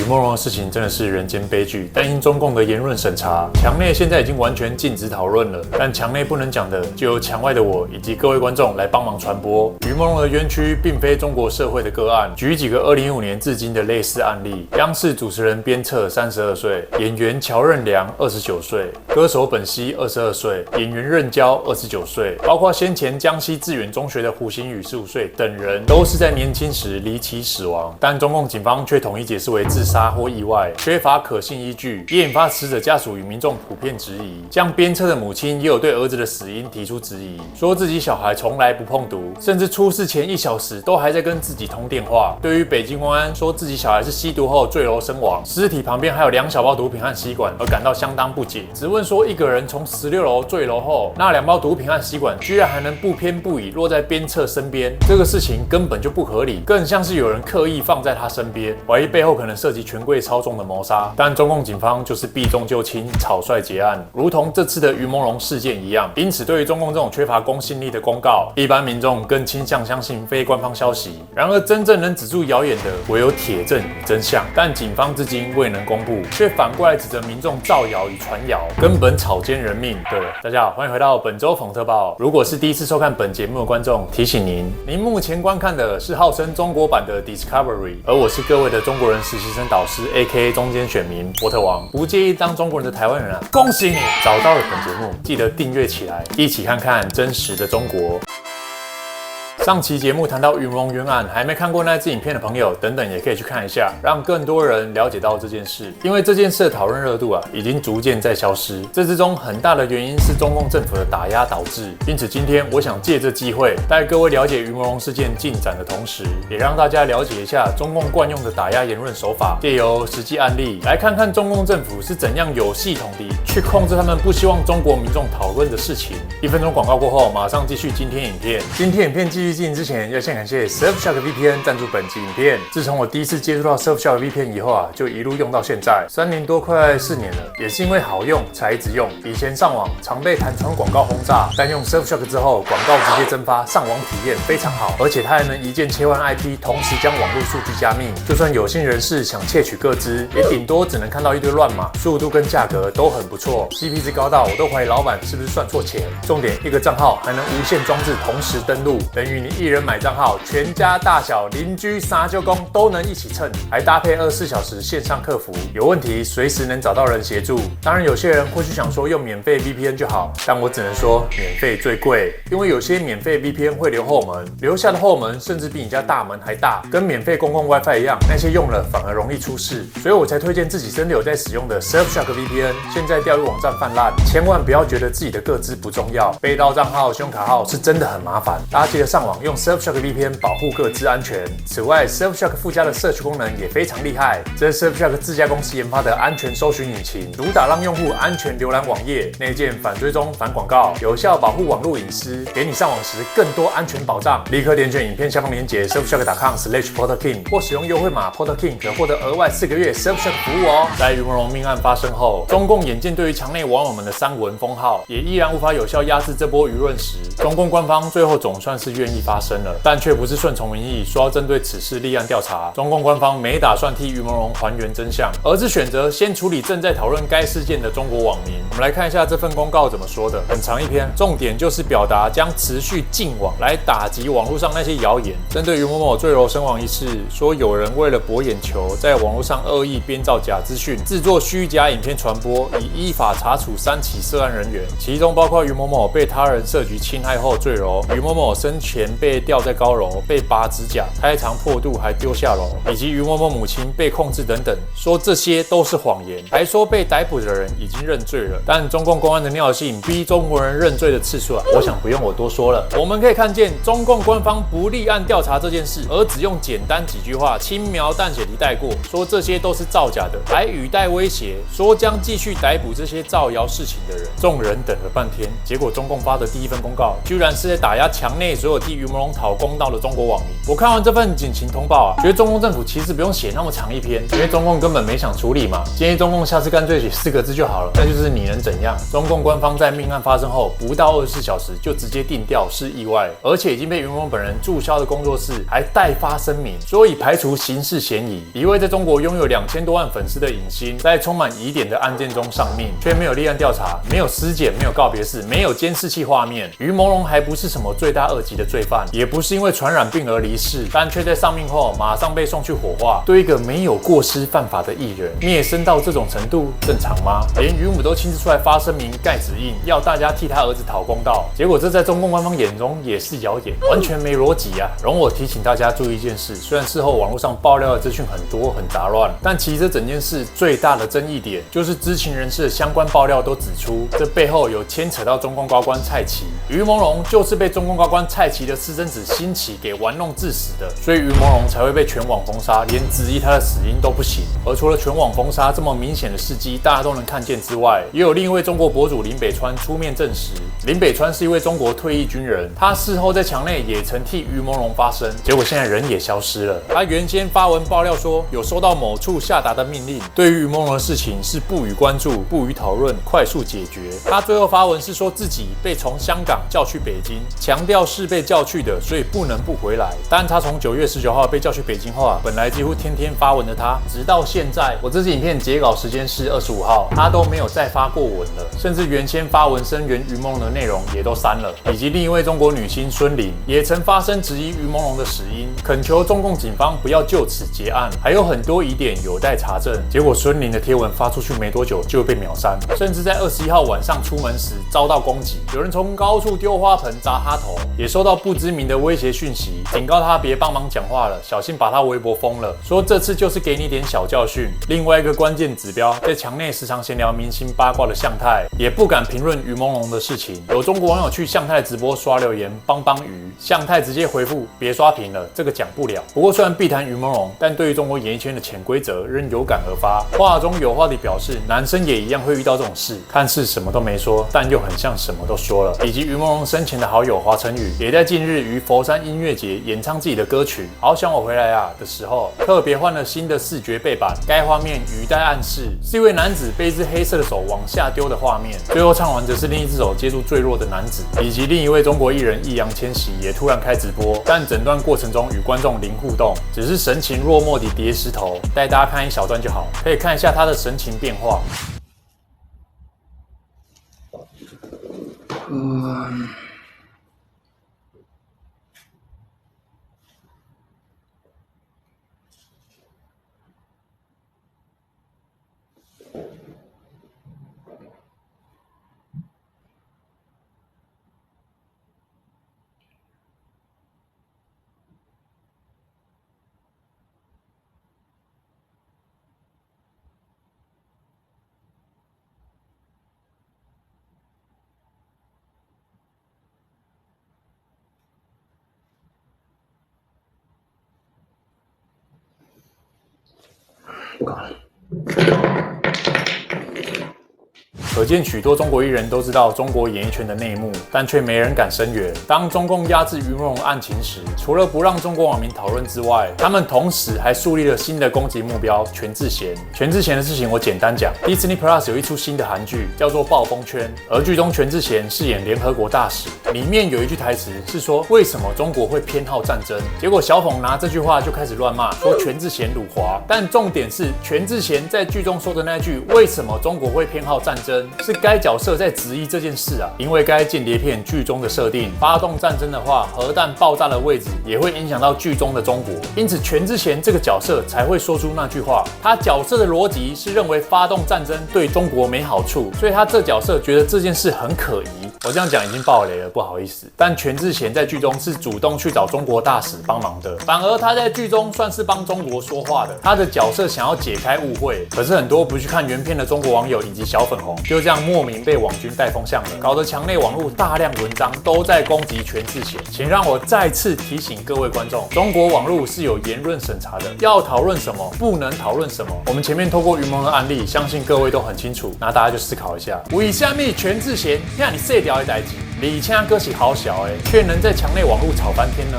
梦龙的事情真的是人间悲剧，担心中共的言论审查，墙内现在已经完全禁止讨论了。但墙内不能讲的，就由墙外的我以及各位观众来帮忙传播。于梦龙的冤屈并非中国社会的个案，举几个2015年至今的类似案例：央视主持人鞭策32岁，演员乔任梁29岁，歌手本溪22岁，演员任娇29岁，包括先前江西致远中学的胡鑫宇15岁等人，都是在年轻时离奇死亡。但中共警方却统一解释为自杀或意外，缺乏可信依据，也引发死者家属与民众普遍质疑。将鞭策的母亲也有对儿子的死因提出质疑，说自己小孩从来不碰毒，甚至出事前1小时都还在跟自己通电话。对于北京公安说自己小孩是吸毒后坠楼身亡，尸体旁边还有2小包毒品和吸管，而感到相当不解。只问说一个人从16楼坠楼后，那2包毒品和吸管居然还能不偏不倚落在鞭策身边，这个事情根本就不合理，更像是有人刻意放在他身边，怀疑背后可能涉及权贵操纵的谋杀。但中共警方就是避重就轻，草率结案，如同这次的于朦胧事件一样。因此，对于中共这种缺乏公信力的公告，一般民众更倾向相信非官方消息。然而，真正能止住谣言的，唯有铁证与真相。但警方至今未能公布，却反过来指责民众造谣与传谣，根本草菅人命。对了，大家好，欢迎回到本周讽特报。如果是第一次收看本节目的观众，提醒您目前观看的是号称中国版的 Discovery， 而我是各位的中国人实习生导师 ，AKA 中间选民波特王。不介意当中国人的台湾人啊，恭喜你找到了本节目，记得订阅起来，一起看看真实的中国。上期节目谈到于朦胧冤案，还没看过那支影片的朋友，等等也可以去看一下，让更多人了解到这件事。因为这件事的讨论热度已经逐渐在消失，这之中很大的原因是中共政府的打压导致。因此今天我想借这机会，带各位了解于朦胧事件进展的同时，也让大家了解一下中共惯用的打压言论手法，借由实际案例来看看中共政府是怎样有系统地去控制他们不希望中国民众讨论的事情。1分钟广告过后，马上继续今天影片。今天影片继续进行之前，要先感谢 Surfshark VPN 赞助本期影片。自从我第一次接触到 Surfshark VPN 以后就一路用到现在，3年多快4年了。也是因为好用才一直用。以前上网常被弹窗广告轰炸，但用 Surfshark 之后，广告直接蒸发，上网体验非常好，而且它还能一键切换 IP， 同时将网络数据加密。就算有心人士想窃取个资，也顶多只能看到一堆乱码，速度跟价格都很不错 ，CP 值高到我都怀疑老板是不是算错钱。重点，一个账号还能无线装置同时登录，等于你一人买账号，全家大小、邻居、三舅公都能一起蹭，还搭配24小时线上客服，有问题随时能找到人协助。当然，有些人或许想说用免费 VPN 就好，但我只能说免费最贵，因为有些免费 VPN 会留后门，留下的后门甚至比你家大门还大，跟免费公共 WiFi 一样，那些用了反而容易出事，所以我才推荐自己真的有在使用的 Surfshark VPN。现在钓鱼网站泛滥，千万不要觉得自己的个资不重要，被盗账号、信用卡号是真的很麻烦。大家记得上网用 Surfshark VPN 保护个资安全。此外 ，Surfshark 附加的 Search 功能也非常厉害，这是 Surfshark 自家公司研发的安全搜寻引擎，主打让用户安全浏览网页，内建反追踪、反广告，有效保护网络隐私，给你上网时更多安全保障。立刻点选影片下方链接 surfshark.com/porterking 或使用优惠码 porterking 可获得额外4个月 Surfshark 服务哦。在于朦胧命案发生后，中共眼见对于墙内网友们的删文封号也依然无法有效压制这波舆论时，中共官方最后总算是愿意发声了，但却不是顺从民意，说要针对此事立案调查。中共官方没打算替于朦胧还原真相，而是选择先处理正在讨论该事件的中国网民。我们来看一下这份公告怎么说的，很长一篇，重点就是表达将持续禁网来打击网络上那些谣言。针对于某某坠楼身亡一事，说有人为了博眼球，在网络上恶意编造假资讯，制作虚假影片传播，已依法查处3起涉案人员，其中包括于某某被他人设局侵害后坠楼，于某某生前被吊在高楼被拔指甲，开肠破肚还丢下楼，以及于某某母亲被控制等等，说这些都是谎言，还说被逮捕的人已经认罪了。但中共公安的尿性逼中国人认罪的次数我想不用我多说了。我们可以看见中共官方不立案调查这件事，而只用简单几句话轻描淡写地带过，说这些都是造假的，还语带威胁，说将继续逮捕这些造谣事情的人。众人等了半天，结果中共发的第一份公告，居然是在打压墙内所有地于朦胧讨公道的中国网民。我看完这份警情通报啊，觉得中共政府其实不用写那么长一篇，因为中共根本没想处理嘛。建议中共下次干脆写4个字就好了，那就是你能怎样？中共官方在命案发生后不到24小时就直接定调是意外，而且已经被于朦胧本人注销的工作室还代发声明，说已排除刑事嫌疑。一位在中国拥有2000多万粉丝的影星，在充满疑点的案件中上命，却没有立案调查，没有尸检，没有告别式，没有监视器画面。于朦胧还不是什么罪大恶极的罪犯，也不是因为传染病而离世，但却在上命后马上被送去火化。对一个没有过失犯法的艺人，灭声到这种程度，正常吗？连于母都亲自出来发声明盖指印，要大家替他儿子讨公道。结果这在中共官方眼中也是谣言，完全没逻辑啊！容我提醒大家注意一件事，虽然事后网络上爆料的资讯很多很杂乱，但其实这整件事最大的争议点就是知情人士的相关爆料都指出，这背后有牵扯到中共高官蔡奇。于朦胧就是被中共高官蔡奇的私生子辛弃给玩弄致死的，所以于朦胧才会被全网封杀，连质疑他的死因都不行。而除了全网封杀这么明显的事迹大家都能看见之外，也有另一位中国博主林北川出面证实，林北川是一位中国退役军人，他事后在墙内也曾替于朦胧发声，结果现在人也消失了。他原先发文爆料说有收到某处下达的命令，对于于朦胧的事情是不予关注、不予讨论、快速解决。他最后发文是说自己被从香港叫去北京，强调是被叫去的，所以不能不回来。但他从9月19号被叫去北京后啊，本来几乎天天发文的他，直到现在，我这支影片截稿时间是25号，他都没有再发过文了，甚至原先发文声援于朦胧的内容也都删了。以及另一位中国女星孙琳也曾发声质疑于朦胧的死因，恳求中共警方不要就此结案，还有很多疑点有待查证。结果孙琳的贴文发出去没多久就被秒删，甚至在21号晚上出门时遭到攻击，有人从高处丢花盆砸他头，也收到不知名的威胁讯息，警告他别帮忙讲话了，小心把他微博封了，说这次就是给你点小教训。另外一个关键指标，在墙内时常闲聊明星八卦的向太，也不敢评论于朦胧的事情。有中国网友去向太直播刷留言帮鱼，向太直接回复别刷屏了，这个讲不了。不过虽然避谈于朦胧，但对于中国演艺圈的潜规则仍有感而发，话中有话地表示男生也一样会遇到这种事，看似什么都没说，但又很像什么都说了。以及于朦胧生前的好友华晨宇，也在近日于佛山音乐节演唱自己的歌曲《好想我回来啊》的时候，特别换了新的视觉背板，该画面语带暗示是一位男子被一只黑色的手往下丢的画面，最后唱完则是另一只手接住坠落的男子。以及另一位中国艺人易烊千玺也突然开直播，但整段过程中与观众零互动，只是神情落寞地叠石头，带大家看一小段就好，可以看一下他的神情变化。可见许多中国艺人都知道中国演艺圈的内幕，但却没人敢声援。当中共压制于朦胧案情时，除了不让中国网民讨论之外，他们同时还树立了新的攻击目标——全智贤。全智贤的事情我简单讲。Disney Plus 有一出新的韩剧叫做《暴风圈》，而剧中全智贤饰演联合国大使，里面有一句台词是说为什么中国会偏好战争？结果小凤拿这句话就开始乱骂，说全智贤辱华。但重点是全智贤在剧中说的那句为什么中国会偏好战争？是该角色在质疑这件事啊，因为该间谍片剧中的设定，发动战争的话，核弹爆炸的位置也会影响到剧中的中国，因此全智贤这个角色才会说出那句话。他角色的逻辑是认为发动战争对中国没好处，所以他这角色觉得这件事很可疑。我这样讲已经爆雷了，不好意思。但全智贤在剧中是主动去找中国大使帮忙的，反而他在剧中算是帮中国说话的。他的角色想要解开误会，可是很多不去看原片的中国网友以及小粉红就这样莫名被网军带风向了，搞得墙内网络大量文章都在攻击全智贤。请让我再次提醒各位观众，中国网络是有言论审查的，要讨论什么，不能讨论什么。我们前面透过于朦胧的案例，相信各位都很清楚，那大家就思考一下，为什么全智贤让你射掉的代志？李庆哥是好小却能在墙内网络吵翻天呢？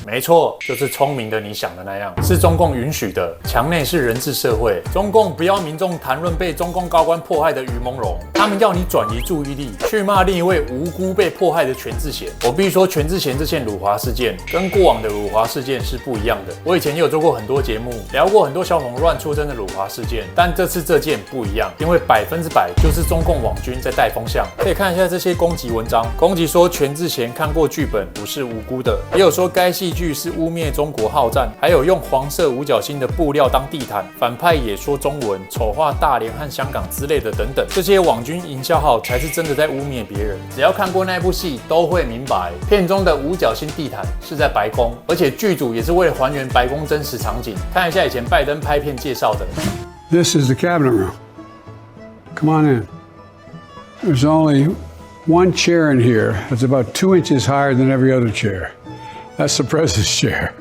没错，就是聪明的你想的那样，是中共允许的。墙内是人治社会，中共不要民众谈论被中共高官迫害的于朦胧，他们要你转移注意力，去骂另一位无辜被迫害的全智贤。我必须说，全智贤这件辱华事件跟过往的辱华事件是不一样的。我以前也有做过很多节目，聊过很多小粉乱出征的辱华事件，但这次这件不一样，因为100%就是中共网军在带风向。可以看一下这些攻击文章，攻击说全智贤看过剧本不是无辜的，也有说该戏剧是污蔑中国好战，还有用黄色五角星的布料当地毯，反派也说中文，丑化大连和香港之类的等等。这些网军营销号才是真的在污蔑别人。只要看过那部戏，都会明白，片中的五角星地毯是在白宫，而且剧组也是为了还原白宫真实场景。看一下以前拜登拍片介绍的。This is the cabinet room. Come on in. There's only one chair in here that's about 2 inches higher than every other chair. That's the president's chair.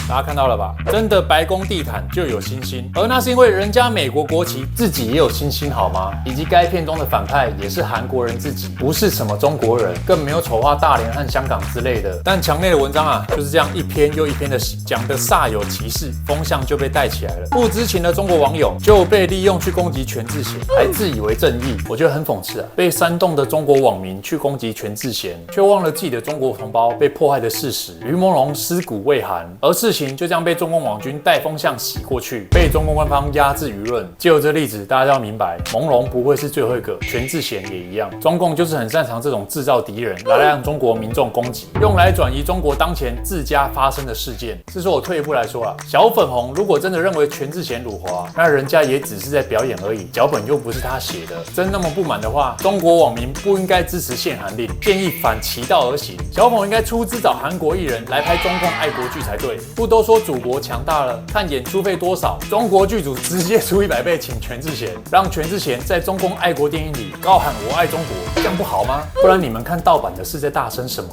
大家看到了吧？真的白宫地毯就有星星，而那是因为人家美国国旗自己也有星星，好吗？以及该片中的反派也是韩国人自己，不是什么中国人，更没有丑化大连和香港之类的。但墙内的文章啊，就是这样一篇又一篇的讲的煞有其事，风向就被带起来了。不知情的中国网友就被利用去攻击全智贤，还自以为正义，我觉得很讽刺啊！被煽动的中国网民去攻击全智贤，却忘了自己的中国同胞被迫害的事实。于朦胧尸骨未寒，而事情就这样被中共网军带风向洗过去，被中共官方压制舆论。借由这例子，大家要明白，朦胧不会是最后一个，全智贤也一样。中共就是很擅长这种制造敌人，来让中国民众攻击，用来转移中国当前自家发生的事件。是说我退一步来说啊，小粉红如果真的认为全智贤辱华，那人家也只是在表演而已，脚本又不是他写的。真那么不满的话，中国网民不应该支持限韩令，建议反其道而行。小粉应该出资找韩国艺人来拍中共爱国剧才对。不都说祖国强大了，看演出费多少，中国剧组直接出100倍请全智贤，让全智贤在中共爱国电影里高喊我爱中国，这样不好吗？不然你们看盗版的是在大声什么？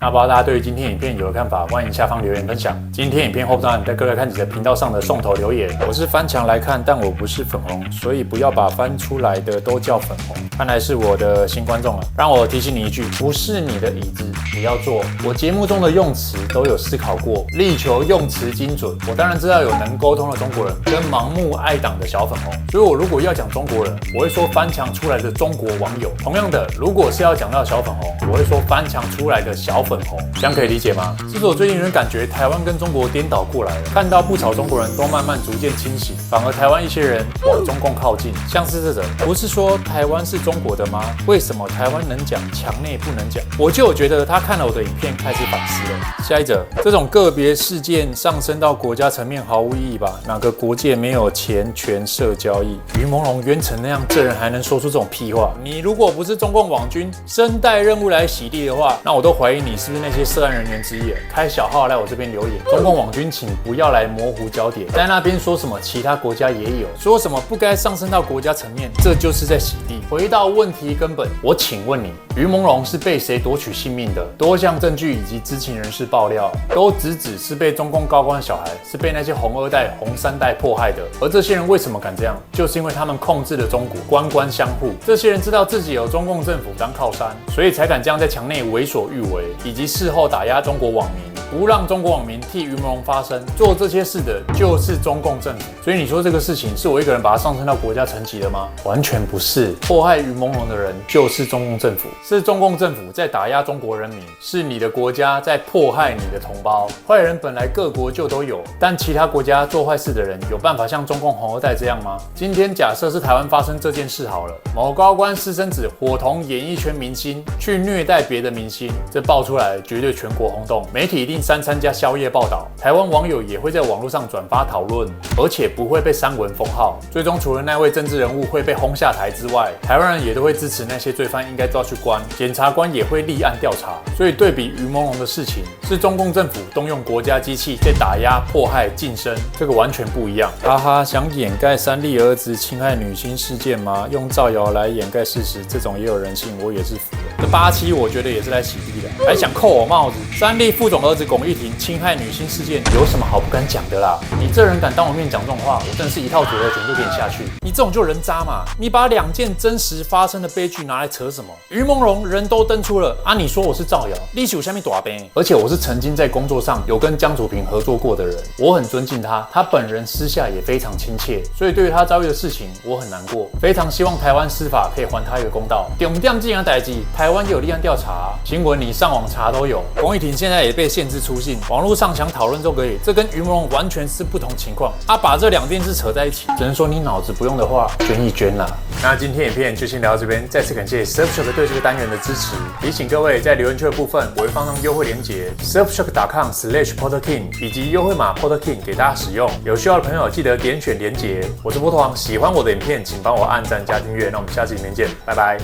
那不知道大家对于今天影片有何看法，欢迎下方留言分享。今天影片后段带各位看几个频道上的送头留言。我是翻墙来看，但我不是粉红，所以不要把翻出来的都叫粉红。看来是我的新观众了，让我提醒你一句，不是你的椅子不要坐。我节目中的用词都有思考过，力求用词精准。我当然知道有能沟通的中国人跟盲目爱党的小粉红，所以我如果要讲中国人，我会说翻墙出来的中国网友。同样的，如果是要讲到小粉红，我会说翻墙出来的小粉红，这样可以理解吗？是不是我最近有点感觉台湾跟中国颠倒过来了？看到不少中国人都慢慢逐渐清醒，反而台湾一些人往中共靠近。像是这种，不是说台湾是中国的吗？为什么台湾能讲，墙内不能讲？我就有觉得他看了我的影片开始反思了。下一则，这种个别事件上升到国家层面毫无意义吧？哪个国界没有钱权社交易？于朦胧冤成那样，这人还能说出这种屁话？你如果不是中共网军身带任务来洗地的话，那我都怀疑你是不是那些涉案人员之一。开小号来我这边留言，中共网军请不要来模糊焦点，在那边说什么其他国家也有，说什么不该上升到国家层面，这就是在洗地。回到问题根本，我请问你，于朦胧是被谁夺取性命的？多项证据以及知情人士爆料，都直指是被中共高官的小孩，是被那些红2代、红3代迫害的。而这些人为什么敢这样？就是因为他们控制了中国，官官相护。这些人知道自己有中共政府当靠山，所以才敢这样在墙内为所欲为，以及事后打压中国网民，不让中国网民替于朦胧发声。做这些事的就是中共政府。所以你说这个事情是我一个人把它上升到国家层级的吗？完全不是。迫害于朦胧的人就是中共政府，是中共政府在打压中国人民，是你的国家在迫害你的同胞。坏人本来各国就都有，但其他国家做坏事的人有办法像中共红2代这样吗？今天假设是台湾发生这件事好了，某高官私生子伙同演艺圈明星去虐待别的明星，这爆出来绝对全国轰动，媒体一定3餐加宵夜报道，台湾网友也会在网络上转发讨论，而且不会被删文封号。最终除了那位政治人物会被轰下台之外，台湾人也都会支持那些罪犯应该抓去关，检察官也会立案调查。所以对比于朦胧的事情，是中共政府动用国家机器在打压、迫害、晋升，这个完全不一样。哈哈，想掩盖3立儿子侵害女星事件吗？用造谣来掩盖事实，这种也有人信，我也是服了。这87我觉得也是来洗地的，还想扣我帽子。三立副总儿子龚玉婷侵害女星事件，有什么好不敢讲的啦？你这人敢当我面讲这种话，我真的是一套组合拳就给你下去。你这种就人渣嘛！你把2件真实发生的悲剧拿来扯什么？于梦荣人都登出了啊！你说我是造谣，你是有下面大杯？而且我是曾经在工作上有跟江祖平合作过的人，我很尊敬他，他本人私下也非常亲切，所以对于他遭遇的事情，我很难过，非常希望台湾司法可以还他一个公道。重点这样代志，台湾也有立案调查，新闻你上网查都有。龚玉婷现在也被限制出境，网络上想讨论都可以，这跟于梦荣完全是不同情况。把这2件事扯在一起，只能说你脑子不用的话，捐一捐啦。那今天影片就先聊到这边，再次感谢 Surfshock 对这个单元的支持。提醒各位，在留言区的部分，我会放上优惠链接 surfshock.com/PorterKing 以及优惠码 PorterKing 给大家使用。有需要的朋友记得点选连结。我是波特王，喜欢我的影片，请帮我按赞加订阅。那我们下期影片见，拜拜。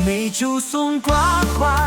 美酒送瓜花。